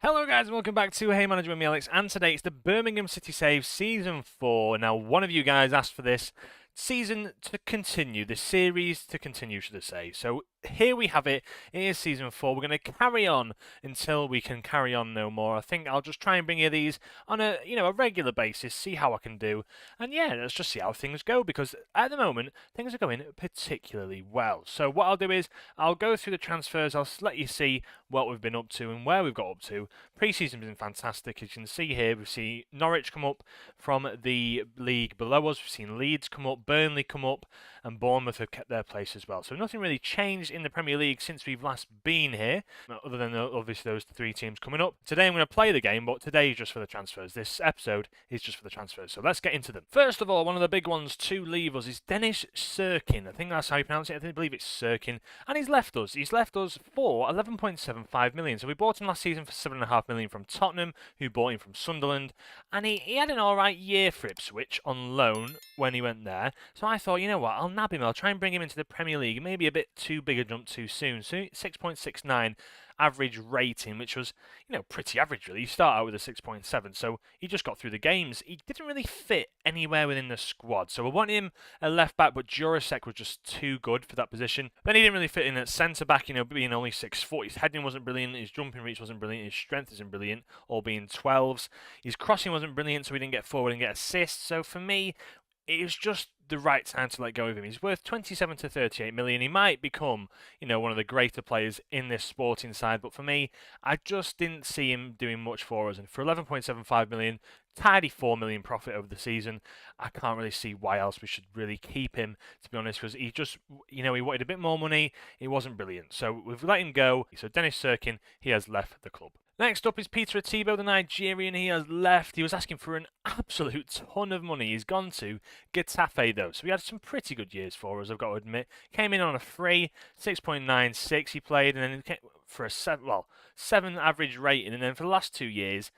Hello guys and welcome back to Hey Manager with me Alex, and today it's the Birmingham City Save Season 4. Now one of you guys asked for this season to continue, this series to continue should I say. So here we have it, it is Season 4, we're going to carry on until we can carry on no more. I think I'll just try and bring you these on a regular basis, see how I can do, and yeah, let's just see how things go, because at the moment things are going particularly well. So what I'll do is, I'll go through the transfers, I'll let you see what we've been up to and where we've got up to. Pre-season's been fantastic, as you can see here. We've seen Norwich come up from the league below us, we've seen Leeds come up, Burnley come up, and Bournemouth have kept their place as well. So nothing really changed in the Premier League since we've last been here, other than obviously those three teams coming up. Today I'm going to play the game, but today is just for the transfers. This episode is just for the transfers, so let's get into them. First of all, one of the big ones to leave us is Dennis Sirkin. I think that's how you pronounce it. I believe it's Sirkin. And he's left us. He's left us for 11.75 million. So we bought him last season for 7.5 million from Tottenham, who bought him from Sunderland. And he had an alright year for Ipswich on loan when he went there. So I thought, you know what, I'll nab him. I'll try and bring him into the Premier League. Maybe a bit too big a jump too soon. So 6.69 average rating, which was, pretty average really. You start out with a 6.7, so he just got through the games. He didn't really fit anywhere within the squad, so I wanted him at left back, but Jurasek was just too good for that position. Then he didn't really fit in at centre back, being only 6'4". His heading wasn't brilliant, his jumping reach wasn't brilliant, his strength isn't brilliant, all being 12s. His crossing wasn't brilliant, so he didn't get forward and get assists. So for me, it was just the right time to let go of him. He's worth 27 to 38 million. He might become, one of the greater players in this sporting side, but for me, I just didn't see him doing much for us. And for 11.75 million, tidy 4 million profit over the season, I can't really see why else we should really keep him, to be honest, because he just, he wanted a bit more money. It wasn't brilliant. So we've let him go. So Dennis Sirkin, he has left the club. Next up is Peter Atibo, the Nigerian. He has left. He was asking for an absolute ton of money. He's gone to Getafe, though. So he had some pretty good years for us, I've got to admit. Came in on a free, 6.96 he played, and then for a 7 average rating. And then for the last 2 years,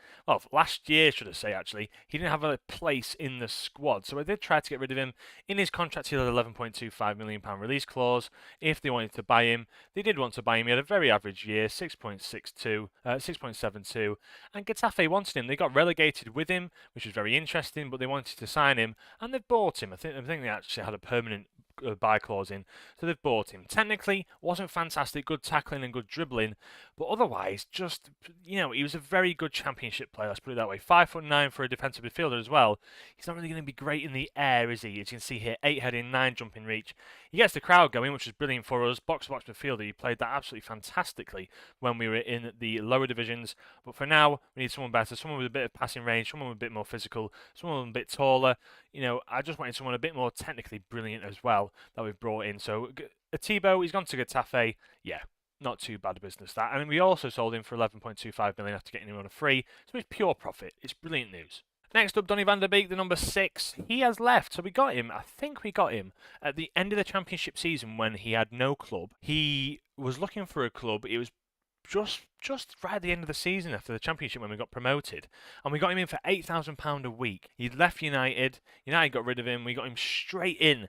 last year, should I say, actually, he didn't have a place in the squad. So I did try to get rid of him. In his contract, he had an £11.25 million release clause if they wanted to buy him. They did want to buy him. He had a very average year, 6.72, and Getafe wanted him. They got relegated with him, which was very interesting, but they wanted to sign him, and they've bought him. I think they actually had a permanent buy clause in, so they've bought him. Technically, wasn't fantastic, good tackling and good dribbling, but otherwise, just, he was a very good championship player, let's put it that way. 5'9" for a defensive midfielder as well. He's not really going to be great in the air, is he? As you can see here, 8 heading, 9 jumping reach. He gets the crowd going, which is brilliant for us. Box-to-box midfielder, he played that absolutely fantastically when we were in the lower divisions, but for now, we need someone better, someone with a bit of passing range, someone a bit more physical, someone a bit taller. I just wanted someone a bit more technically brilliant as well that we've brought in. So Atibo, he's gone to Getafe. Yeah, not too bad a business that. And we also sold him for 11.25 million after getting him on a free. So it's pure profit. It's brilliant news. Next up, Donny van der Beek, the number 6. He has left. So we got him, I think we got him at the end of the championship season when he had no club. He was looking for a club. It was just right at the end of the season after the championship when we got promoted, and we got him in for £8,000 a week. He'd left United got rid of him, we got him straight in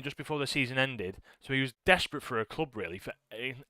just before the season ended, so he was desperate for a club really. For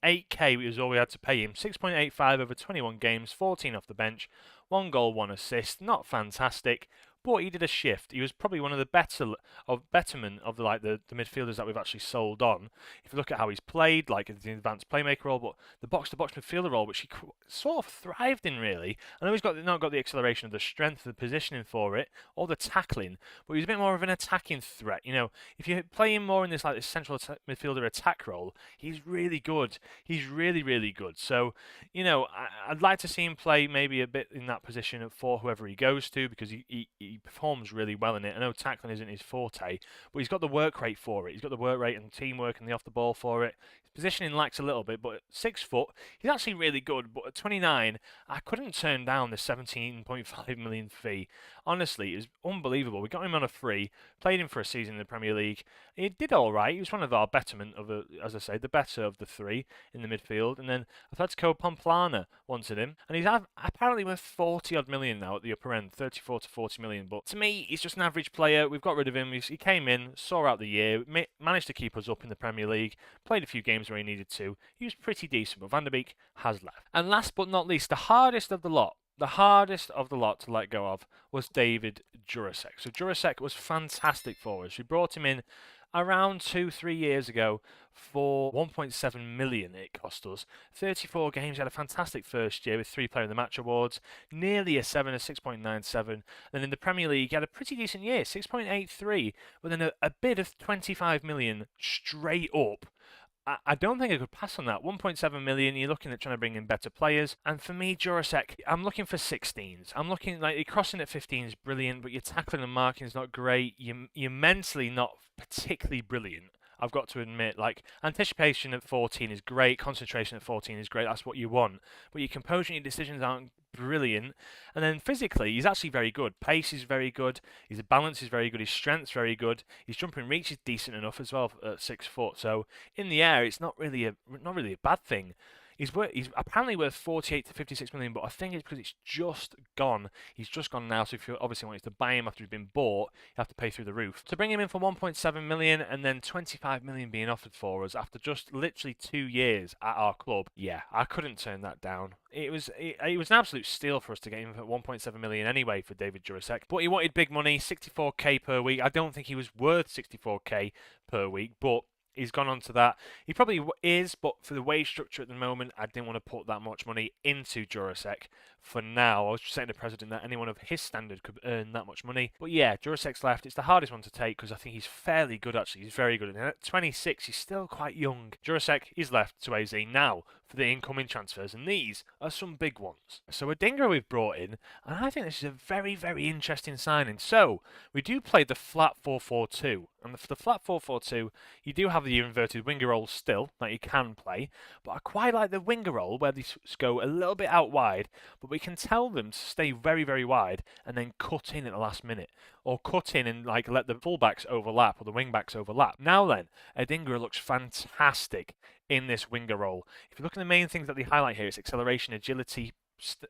8k was all we had to pay him. 6.85 over 21 games, 14 off the bench, 1 goal, 1 assist, not fantastic, but he did a shift. He was probably one of the betterment of the midfielders that we've actually sold on. If you look at how he's played, like the advanced playmaker role, but the box-to-box midfielder role, which he sort of thrived in really. I know he's not got the acceleration of the strength, the positioning for it, or the tackling, but he's a bit more of an attacking threat. If you play him more in this central midfielder attack role, he's really good. He's really, really good. So, I'd like to see him play maybe a bit in that position for whoever he goes to, because he performs really well in it. I know tackling isn't his forte, but he's got the work rate for it. He's got the work rate and teamwork and the off the ball for it. His positioning lacks a little bit, but at 6 foot, he's actually really good. But at 29, I couldn't turn down the 17.5 million fee. Honestly, it was unbelievable. We got him on a free, played him for a season in the Premier League. He did all right. He was one of our betterment as I say, the better of the 3 in the midfield. And then Atletico Pamplona wanted him, and he's apparently worth 40 odd million now at the upper end, 34 to 40 million. anything, but to me, he's just an average player. We've got rid of him. He came in, saw out the year, managed to keep us up in the Premier League, played a few games where he needed to. He was pretty decent, but Van der Beek has left. And last but not least, the hardest of the lot to let go of was David Jurasek. So Jurasek was fantastic for us. We brought him in around 2-3 years ago for 1.7 million it cost us. 34 games, he had a fantastic first year with 3 Player of the Match awards, nearly a 7, a 6.97. Then in the Premier League, he had a pretty decent year, 6.83, but then a bid of 25 million straight up. I don't think I could pass on that. 1.7 million, you're looking at trying to bring in better players. And for me, Jurasek, I'm looking for 16s. I'm looking like your crossing at 15 is brilliant, but your tackling and marking is not great. You're mentally not particularly brilliant. I've got to admit, like, anticipation at 14 is great, concentration at 14 is great, that's what you want. But your composure and your decisions aren't brilliant. And then physically, he's actually very good. Pace is very good, his balance is very good, his strength's very good, his jumping reach is decent enough as well at 6 foot. So in the air, it's not really a bad thing. He's apparently worth 48 to 56 million, but I think it's because it's just gone. He's just gone now, so if you obviously want to buy him after he's been bought, you have to pay through the roof. To bring him in for 1.7 million and then 25 million being offered for us after just literally 2 years at our club, yeah, I couldn't turn that down. It was an absolute steal for us to get him for 1.7 million anyway for David Jurasek. But he wanted big money, 64k per week. I don't think he was worth 64k per week, but he's gone on to that. He probably is, but for the wage structure at the moment, I didn't want to put that much money into Jurasek for now. I was just saying to the president that anyone of his standard could earn that much money. But yeah, Jurasek's left. It's the hardest one to take because I think he's fairly good, actually. He's very good. And at 26, he's still quite young. Jurasek is left to AZ now for the incoming transfers, and these are some big ones. So a Dinger we've brought in, and I think this is a very, very interesting signing. So we do play the flat 4-4-2, and for the flat 4-4-2, you do have the inverted winger role still that you can play, but I quite like the winger role where these go a little bit out wide, but we can tell them to stay very, very wide and then cut in at the last minute, or cut in and like let the fullbacks overlap or the wingbacks overlap. Now then, Adingra looks fantastic in this winger role. If you look at the main things that they highlight here, it's acceleration, agility,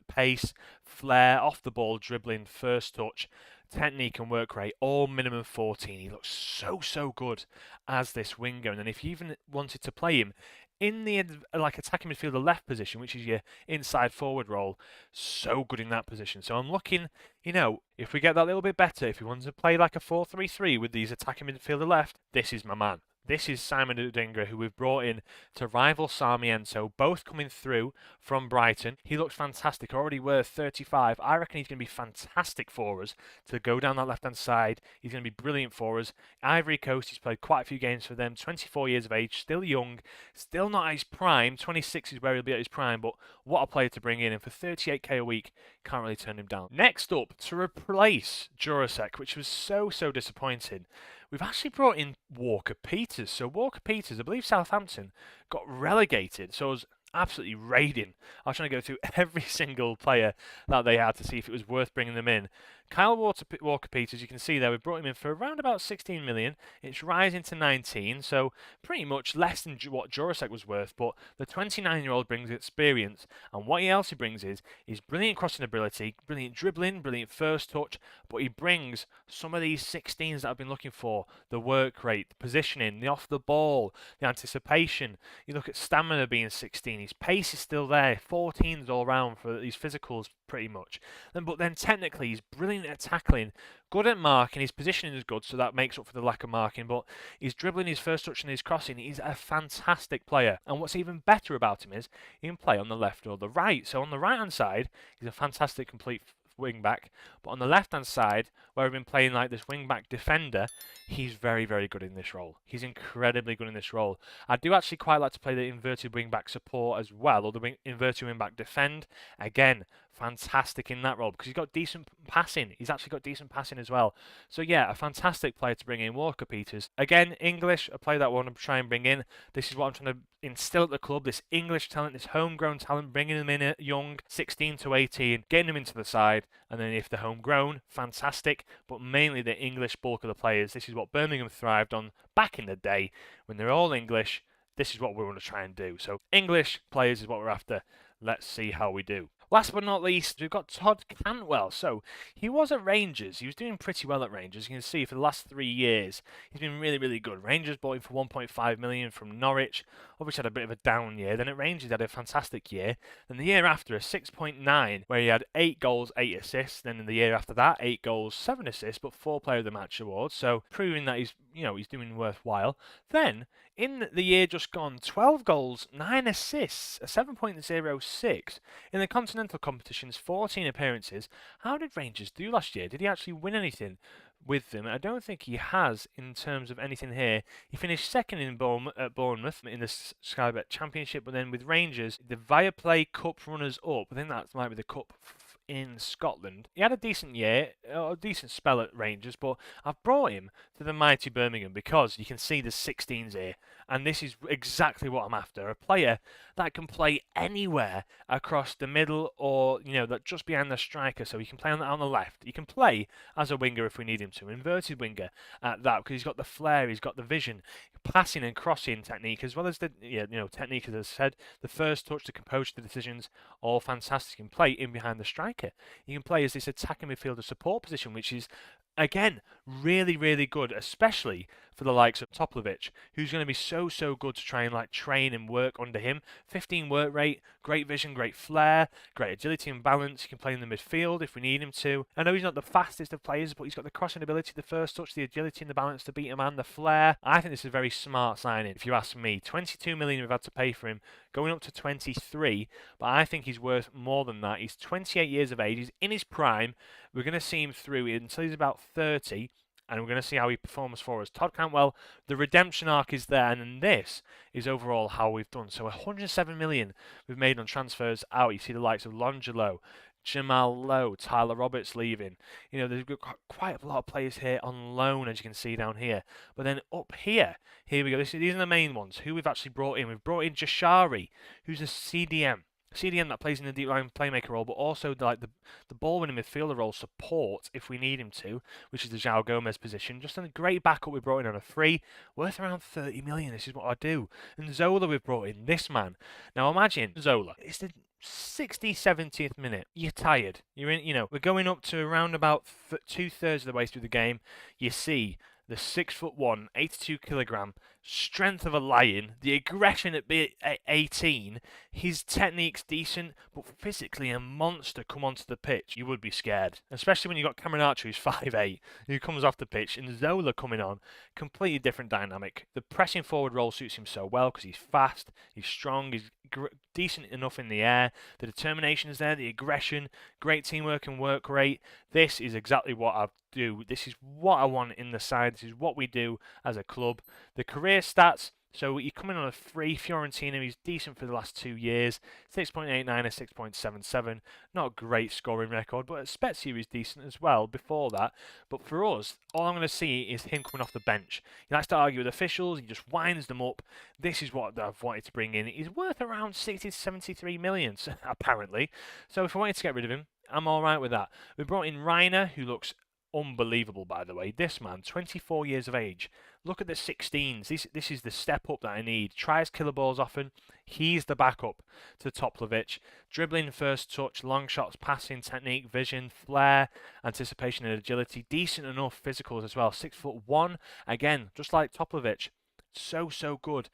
pace, flair, off the ball, dribbling, first touch, technique and work rate, all minimum 14. He looks so good as this winger. And then if you even wanted to play him in the like attacking midfielder left position, which is your inside forward role, so good in that position. So I'm looking, if we get that little bit better, if we want to play like a 4-3-3 with these attacking midfielder left, this is my man. This is Simon Adingra, who we've brought in to rival Sarmiento, both coming through from Brighton. He looks fantastic, already worth 35. I reckon he's going to be fantastic for us to go down that left-hand side. He's going to be brilliant for us. Ivory Coast, he's played quite a few games for them, 24 years of age, still young, still not at his prime. 26 is where he'll be at his prime, but what a player to bring in. And for 38k a week, can't really turn him down. Next up, to replace Jurasek, which was so disappointing, we've actually brought in Walker Peters. So Walker Peters, I believe Southampton got relegated. So I was absolutely raiding. I was trying to go through every single player that they had to see if it was worth bringing them in. Kyle Walker Peters, you can see there, we brought him in for around about 16 million. It's rising to 19, so pretty much less than what Jurasek was worth, but the 29-year-old brings experience, and what else he brings is brilliant crossing ability, brilliant dribbling, brilliant first touch, but he brings some of these 16s that I've been looking for, the work rate, the positioning, the off the ball, the anticipation. You look at stamina being 16, his pace is still there, 14s all round for these physicals pretty much. But then technically he's brilliant at tackling, good at marking, his positioning is good, so that makes up for the lack of marking, but his dribbling, his first touch and his crossing, he's a fantastic player. And what's even better about him is he can play on the left or the right. So on the right hand side, he's a fantastic complete wing back, but on the left hand side, where we've been playing like this wing back defender, he's very good in this role. He's incredibly good in this role. I do actually quite like to play the inverted wing back support as well, or the inverted wing back defend. Again, fantastic in that role because he's got decent passing. He's actually got decent passing as well. So yeah, a fantastic player to bring in, Walker Peters. Again, English, a player that I want to try and bring in. This is what I'm trying to instill at the club, this English talent, this homegrown talent, bringing them in at young, 16 to 18, getting them into the side, and then if they're homegrown, fantastic, but mainly the English bulk of the players. This is what Birmingham thrived on back in the day when they're all English. This is what we want to try and do. So English players is what we're after. Let's see how we do. Last but not least, we've got Todd Cantwell. So he was at Rangers. He was doing pretty well at Rangers. You can see for the last 3 years, he's been really, really good. Rangers bought him for 1.5 million from Norwich. Obviously had a bit of a down year. Then at Rangers, he had a fantastic year. Then the year after, a 6.9, where he had 8 goals, 8 assists. Then in the year after that, 8 goals, 7 assists, but 4 Player of the Match awards. So proving that he's doing worthwhile. Then in the year just gone, 12 goals, 9 assists, a 7.06. In the continental competitions, 14 appearances. How did Rangers do last year? Did he actually win anything with them? I don't think he has in terms of anything here. He finished second in at Bournemouth in the Sky Bet Championship, but then with Rangers, the Viaplay Cup runners-up. I think that might be the cup in Scotland. He had a decent year, a decent spell at Rangers, but I've brought him to the mighty Birmingham because you can see the 16s here, and this is exactly what I'm after. A player that can play anywhere across the middle or, that just behind the striker, so he can play on the left. He can play as a winger if we need him to, inverted winger at that, because he's got the flair, he's got the vision, passing and crossing technique, as well as the technique, as I said, the first touch, the composure, the decisions, all fantastic. He can play in behind the striker. He can play as this attacking midfielder support position, which is, again, really, really good, especially for the likes of Toplovic, who's going to be so good to try and train and work under him. 15 work rate, great vision, great flair, great agility and balance. He can play in the midfield if we need him to. I know he's not the fastest of players, but he's got the crossing ability, the first touch, the agility and the balance to beat a man, the flair. I think this is a very smart signing, if you ask me. 22 million we've had to pay for him, going up to 23, but I think he's worth more than that. He's 28 years of age, he's in his prime. We're going to see him through until he's about 30, and we're going to see how he performs for us. Todd Cantwell, the redemption arc is there, and then this is overall how we've done. So 107 million we've made on transfers out. You see the likes of Longelo, Jamal Lowe, Tyler Roberts leaving. There's got quite a lot of players here on loan, as you can see down here. But then up here we go. These are the main ones. Who we've actually brought in. We've brought in Jashari, who's a CDM that plays in the deep line playmaker role, but also the ball-winning midfielder role support if we need him to, which is the João Gomez position. Just a great backup we brought in on a free, worth around 30 million. This is what I do. And Zola we've brought in, this man. Now imagine Zola. It's the 60th, 70th minute. You're tired. You're in. We're going up to around about 2/3 of the way through the game. You see the 6'1", 82 kilogram strength of a lion, the aggression at 18, his technique's decent, but physically a monster come onto the pitch. You would be scared, especially when you've got Cameron Archer, who's 5'8", who comes off the pitch, and Zola coming on, completely different dynamic. The pressing forward role suits him so well because he's fast, he's strong, he's decent enough in the air, the determination is there, the aggression, great teamwork and work rate. This is exactly what I do. This is what I want in the side. This is what we do as a club. The career stats, so you're coming on a free. Fiorentina, he's decent for the last 2 years, 6.89 and 6.77. Not a great scoring record, but Spezia is decent as well before that. But for us, all I'm going to see is him coming off the bench. He likes to argue with officials, he just winds them up. This is what I've wanted to bring in. He's worth around 60 to 73 million, apparently. So if I wanted to get rid of him, I'm alright with that. We brought in Reiner, who looks unbelievable, by the way. This man, 24 years of age. Look at the 16s. This is the step up that I need. Tries killer balls often. He's the backup to Toplovic. Dribbling, first touch, long shots, passing, technique, vision, flair, anticipation and agility. Decent enough physicals as well. 6'1". Again, just like Toplovic. So good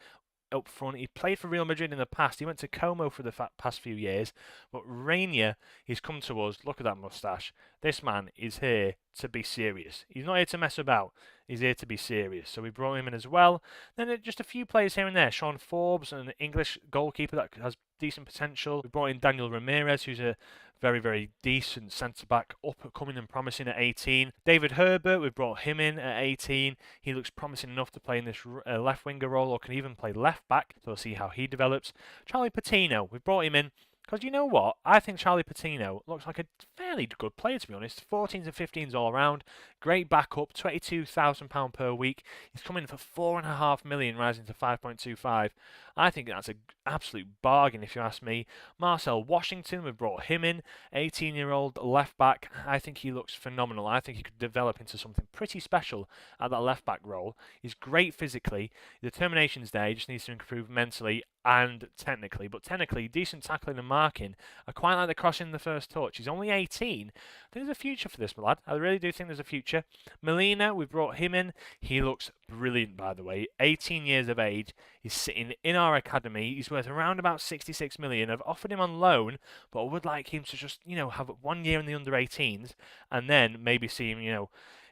up front. He played for Real Madrid in the past. He went to Como for the past few years. But Rainier, he's come to us. Look at that moustache. This man is here to be serious. He's not here to mess about. He's here to be serious. So we brought him in as well. Then just a few players here and there. Sean Forbes, an English goalkeeper that has decent potential. We brought in Daniel Ramirez, who's a very decent centre-back, up-and-coming and promising at 18. David Herbert, we brought him in at 18. He looks promising enough to play in this left-winger role, or can even play left-back, so we'll see how he develops. Charlie Patino, we brought him in because you know what? I think Charlie Patino looks like a fairly good player, to be honest. 14s and 15s all around. Great backup, £22,000 per week. He's coming for 4.5 million, rising to 5.25. I think that's an absolute bargain if you ask me. Marcel Washington, we've brought him in, 18-year-old left back. I think he looks phenomenal. I think he could develop into something pretty special at that left back role. He's great physically, the determination's there, he just needs to improve mentally and technically. But technically, decent tackling and marking. I quite like the crossing in the first touch. He's only 18. I think there's a future for this lad. I really do think there's a future. Molina, we've brought him in. He looks brilliant, by the way. 18 years of age. He's sitting in our academy. He's worth around about 66 million. I've offered him on loan, but I would like him to just, have 1 year in the under 18s and then maybe see him,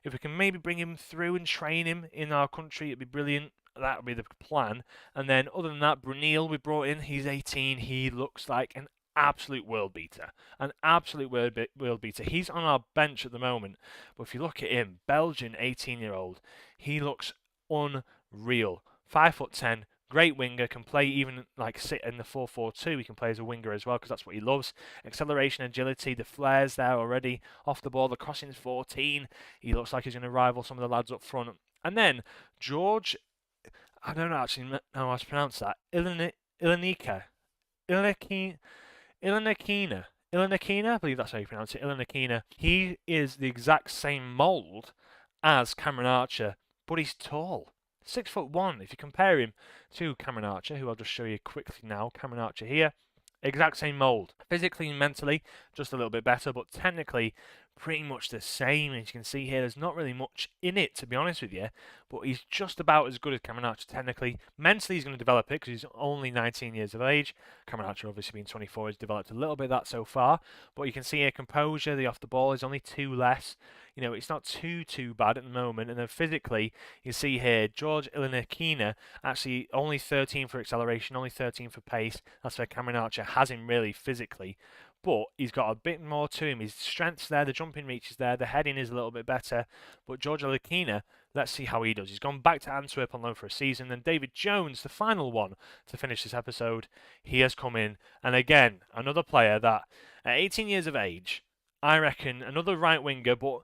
if we can maybe bring him through and train him in our country, it'd be brilliant. That would be the plan. And then other than that, Brunel we brought in. He's 18. He looks like an absolute world beater. An absolute world beater. He's on our bench at the moment. But if you look at him, Belgian 18-year-old, he looks unreal. 5'10", great winger, can play even like sit in the 4-4-2. He can play as a winger as well because that's what he loves. Acceleration, agility, the flair's there already. Off the ball, the crossing's 14. He looks like he's going to rival some of the lads up front. And then George, I don't actually know how to pronounce that. Ilanikina, I believe that's how you pronounce it. Ilanikina. He is the exact same mould as Cameron Archer, but he's tall. 6'1". If you compare him to Cameron Archer, who I'll just show you quickly now. Cameron Archer here. Exact same mould. Physically and mentally, just a little bit better, but technically pretty much the same. As you can see here, there's not really much in it, to be honest with you, but he's just about as good as Cameron Archer technically. Mentally, he's going to develop it because he's only 19 years of age. Cameron Archer, obviously being 24, has developed a little bit of that so far, but you can see here, composure, the off the ball is only 2 less. It's not too bad at the moment. And then physically, you see here, George Ilanikina, actually only 13 for acceleration, only 13 for pace. That's where Cameron Archer has him really physically. But he's got a bit more to him. His strength's there, the jumping reach is there, the heading is a little bit better. But George Ilanikina, let's see how he does. He's gone back to Antwerp on loan for a season. Then David Jones, the final one to finish this episode, he has come in. And again, another player that at 18 years of age, I reckon another right winger, but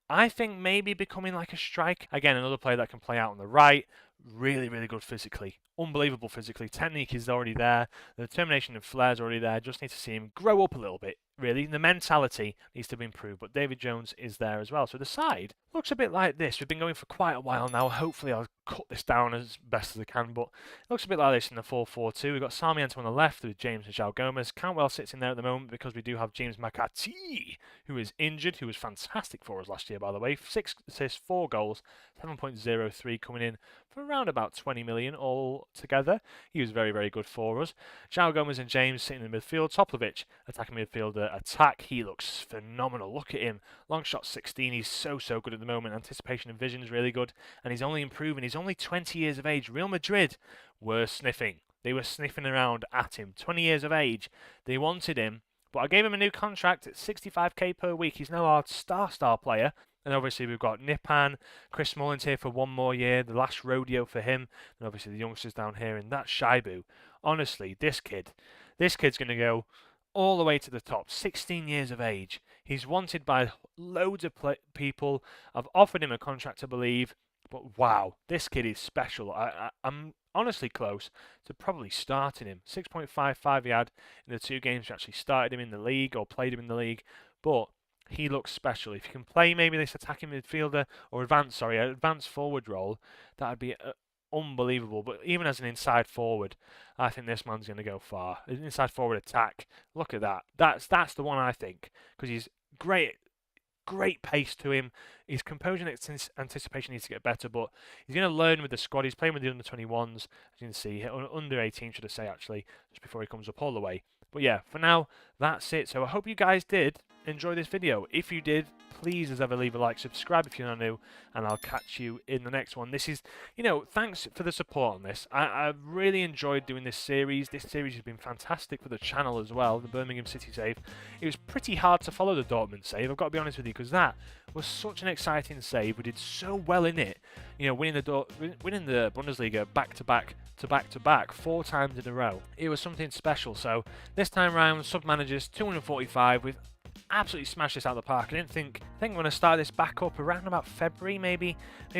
I think maybe becoming like a striker. Again, another player that can play out on the right. Really, really good physically. Unbelievable physically. Technique is already there. The determination and flair is already there. Just need to see him grow up a little bit, really. The mentality needs to be improved, but David Jones is there as well. So the side looks a bit like this. We've been going for quite a while now. Hopefully I'll cut this down as best as I can, but it looks a bit like this in the 4-4-2. We've got Sarmiento on the left with James and João Gomez. Cantwell sits in there at the moment because we do have James McCarthy, who is injured, who was fantastic for us last year, by the way. 6 assists, 4 goals, 7.03 coming in for around about 20 million all together. He was very, very good for us. João Gomez and James sitting in the midfield. Topovic, attacking midfielder, attack. He looks phenomenal. Look at him. Long shot 16. He's so good at the moment. Anticipation and vision is really good. And he's only improving. He's only 20 years of age. Real Madrid were sniffing. They were sniffing around at him. 20 years of age. They wanted him. But I gave him a new contract at 65k per week. He's now our star player. And obviously we've got Nipan, Chris Mullins here for 1 more year, the last rodeo for him. And obviously the youngsters down here, and that's Shaibu. Honestly, this kid's going to go all the way to the top. 16 years of age. He's wanted by loads of people. I've offered him a contract, I believe. But wow, this kid is special. I'm honestly close to probably starting him. 6.55 he had in the 2 games we actually started him in the league or played him in the league. But he looks special. If you can play maybe this attacking midfielder or advanced forward role, that would be unbelievable. But even as an inside forward, I think this man's going to go far. An inside forward attack. Look at that. That's the one I think, because he's great pace to him. His composure and anticipation needs to get better, but he's going to learn with the squad. He's playing with the under-21s, as you can see, under-18 should I say actually, just before he comes up all the way. But yeah, for now, that's it. So I hope you guys did enjoy this video. If you did, please as ever leave a like, subscribe if you're not new, and I'll catch you in the next one. This is, thanks for the support on this. I've really enjoyed doing this series. This series has been fantastic for the channel as well, the Birmingham City save. It was pretty hard to follow the Dortmund save, I've got to be honest with you, because that was such an exciting save. We did so well in it, winning the Bundesliga back to back 4 times in a row. It was something special. So this time round, sub managers 245 with absolutely smashed this out of the park. I think I'm going to start this back up around about February, maybe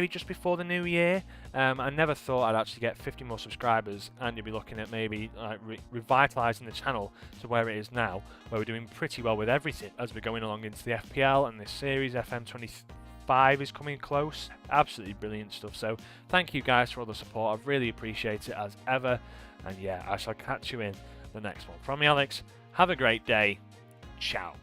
just before the new year. I never thought I'd actually get 50 more subscribers, and you'll be looking at maybe like revitalising the channel to where it is now, where we're doing pretty well with everything as we're going along into the FPL, and this series FM25 is coming close. Absolutely brilliant stuff. So thank you guys for all the support. I really appreciate it as ever. And yeah, I shall catch you in the next one. From me, Alex, have a great day. Ciao.